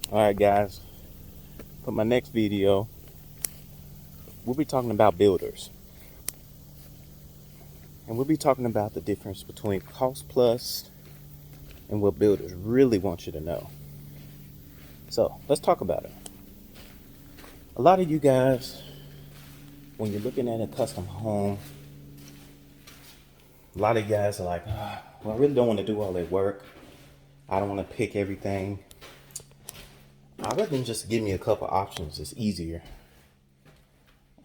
All right, guys, for my next video, we'll be talking about builders. And we'll be talking about the difference between cost plus and what builders really want you to know. So let's talk about it. A lot of you guys, when you're looking at a custom home, a lot of you guys are like, well, I really don't want to do all that work. I don't want to pick everything. I'd rather just give me a couple options. It's easier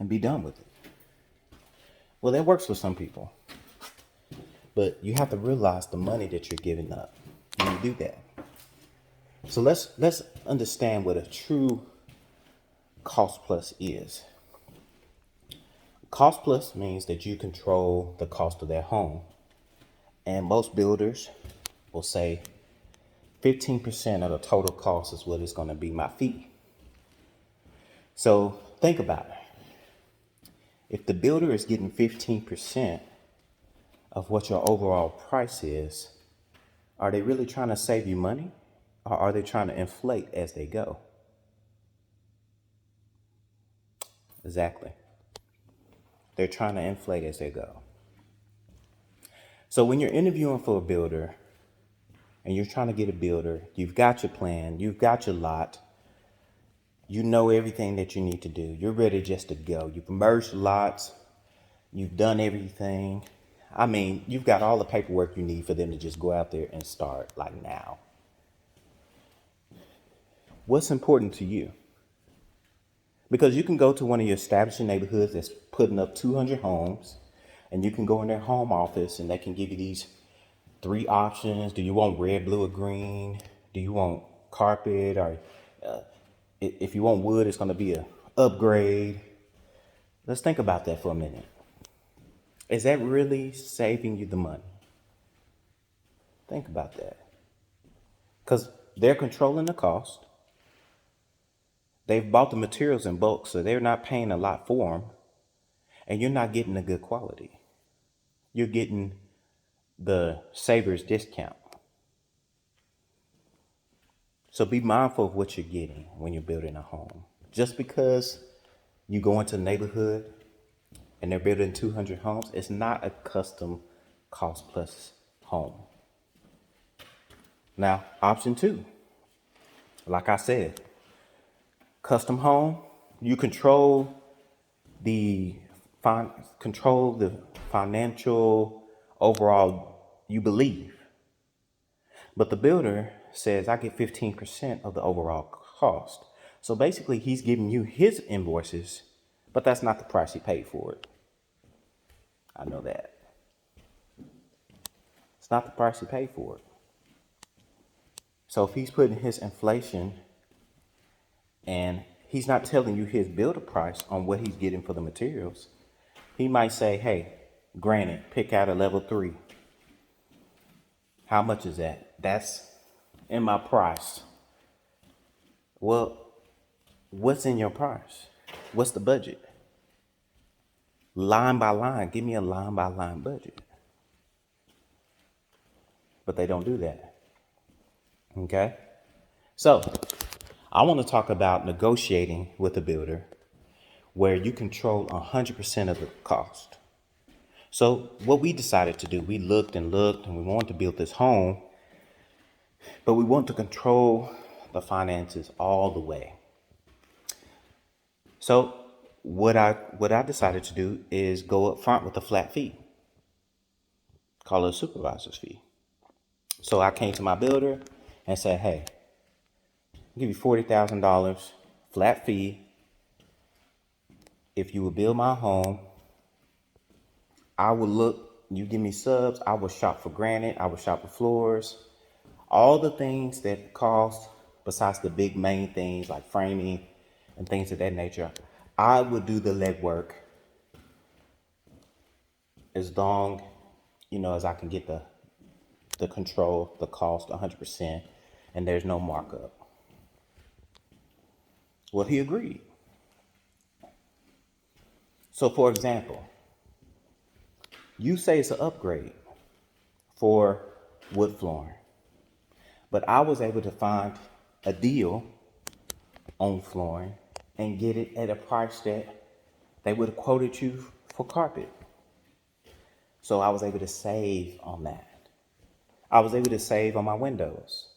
and be done with it. Well, that works for some people. But you have to realize the money that you're giving up when you do that. So let's understand what a true cost plus is. Cost plus means that you control the cost of their home. And most builders will say 15% of the total cost is what is going to be my fee. So think about it. If the builder is getting 15% of what your overall price is, are they really trying to save you money? Or are they trying to inflate as they go? Exactly. They're trying to inflate as they go. So when you're interviewing for a builder and you're trying to get a builder, you've got your plan, you've got your lot, you know everything that you need to do. You're ready just to go. You've merged lots, you've done everything. I mean, you've got all the paperwork you need for them to just go out there and start like now. What's important to you? Because you can go to one of your establishing neighborhoods that's putting up 200 homes, and you can go in their home office and they can give you these three options. Do you want red, blue, or green? Do you want carpet? Or if you want wood, it's going to be a upgrade. Let's think about that for a minute. Is that really saving you the money? Think about that. Because they're controlling the cost. They've bought the materials in bulk, so they're not paying a lot for them. And you're not getting a good quality. You're getting the Savers discount. So be mindful of what you're getting when you're building a home. Just because you go into a neighborhood and they're building 200 homes, it's not a custom cost plus home. Now, option two, like I said, custom home, you the control the financial overall, you believe. But the builder says I get 15% of the overall cost. So basically he's giving you his invoices, but that's not the price he paid for it. I know that. It's not the price he paid for it. So if he's putting his inflation and he's not telling you his builder price on what he's getting for the materials, he might say, hey, granted, pick out a level 3. How much is that? That's in my price. Well, what's in your price? What's the budget? Line by line. Give me a line by line budget. But they don't do that. Okay? So, I want to talk about negotiating with a builder where you control 100% of the cost. So, what we decided to do, we looked and looked and we wanted to build this home, but we want to control the finances all the way. So, what I decided to do is go up front with a flat fee, call it a supervisor's fee. So I came to my builder and said, hey, I'll give you $40,000 flat fee. If you would build my home, I would look, you give me subs, I will shop for granite, I will shop for floors, all the things that cost besides the big main things like framing and things of that nature. I would do the legwork as long, as I can get the control, the cost 100%, and there's no markup. Well, he agreed. So for example, you say it's an upgrade for wood flooring, but I was able to find a deal on flooring and get it at a price that they would have quoted you for carpet. So I was able to save on that. I was able to save on my windows.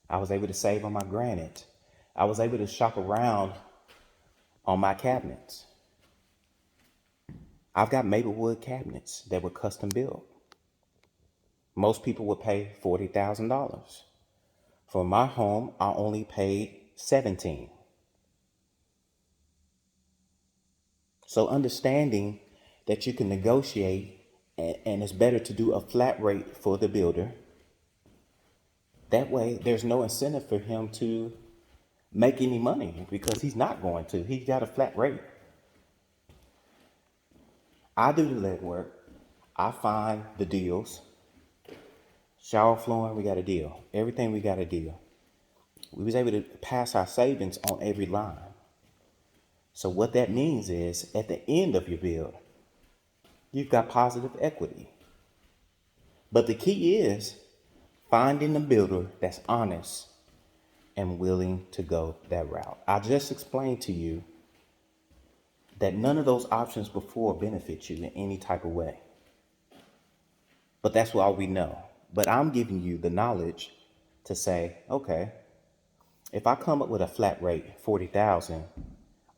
I was able to save on my granite. I was able to shop around on my cabinets. I've got Maplewood cabinets that were custom built. Most people would pay $40,000. For my home, I only paid $17,000. So understanding that you can negotiate and it's better to do a flat rate for the builder. That way, there's no incentive for him to make any money because he's not going to. He's got a flat rate. I do the legwork. I find the deals. Shower flooring, we got a deal. Everything we got a deal. We was able to pass our savings on every line. So what that means is at the end of your build, you've got positive equity. But the key is finding a builder that's honest and willing to go that route. I just explained to you that none of those options before benefit you in any type of way. But that's all we know. But I'm giving you the knowledge to say, okay, if I come up with a flat rate, 40,000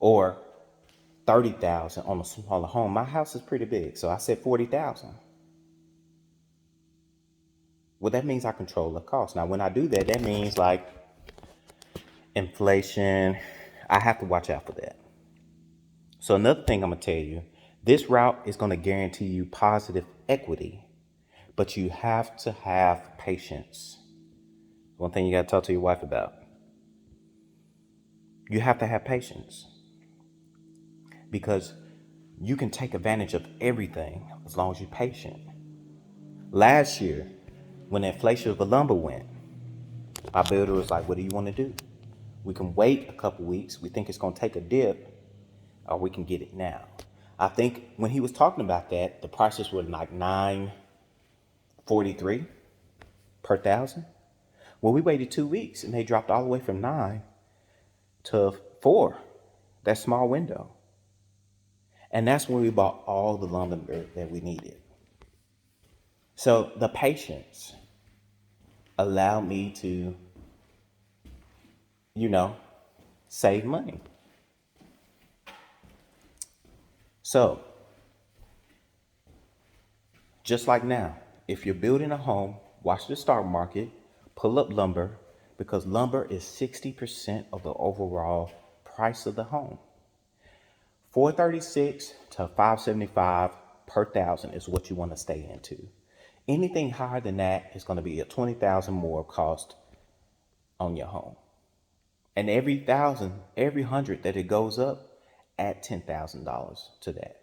or 30,000 on a smaller home, my house is pretty big. So I said 40,000. Well, that means I control the cost. Now, when I do that, that means like inflation. I have to watch out for that. So another thing I'm going to tell you, this route is going to guarantee you positive equity, but you have to have patience. One thing you got to talk to your wife about. You have to have patience because you can take advantage of everything as long as you're patient. Last year, when the inflation of the lumber went, our builder was like, what do you want to do? We can wait a couple weeks. We think it's going to take a dip, or we can get it now. I think when he was talking about that, the prices were like $9.43 per thousand. Well, we waited 2 weeks and they dropped all the way from 9 to 4, that small window. And that's when we bought all the lumber that we needed. So the patience allowed me to, save money. So, just like now, if you're building a home, watch the stock market, pull up lumber, because lumber is 60% of the overall price of the home. $436 to $575 per thousand is what you want to stay into. Anything higher than that is going to be a $20,000 more cost on your home. And every 100 that it goes up, add $10,000 to that.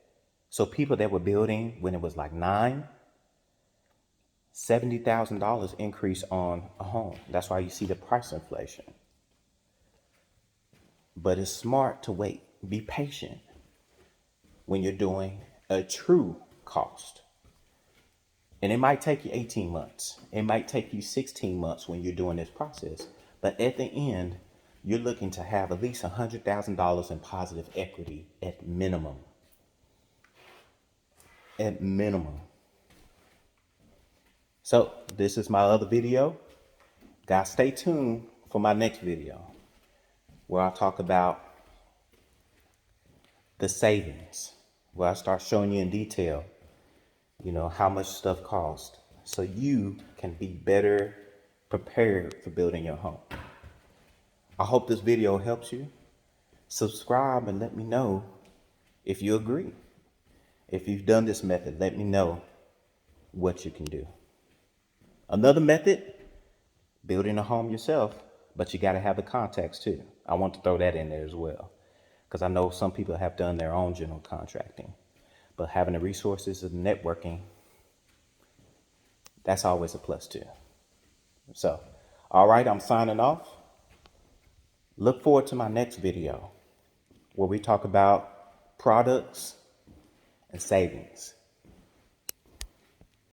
So people that were building when it was like $70,000 increase on a home. That's why you see the price inflation. But it's smart to wait. Be patient when you're doing a true cost. And it might take you 18 months. It might take you 16 months when you're doing this process. But at the end, you're looking to have at least $100,000 in positive equity at minimum. At minimum. So this is my other video. Guys, stay tuned for my next video where I talk about the savings, where I start showing you in detail, how much stuff costs so you can be better prepared for building your home. I hope this video helps you. Subscribe and let me know if you agree. If you've done this method, let me know what you can do. Another method, building a home yourself, but you got to have the contacts too. I want to throw that in there as well, because I know some people have done their own general contracting, but having the resources and networking, that's always a plus too. So, all right, I'm signing off. Look forward to my next video where we talk about products and savings.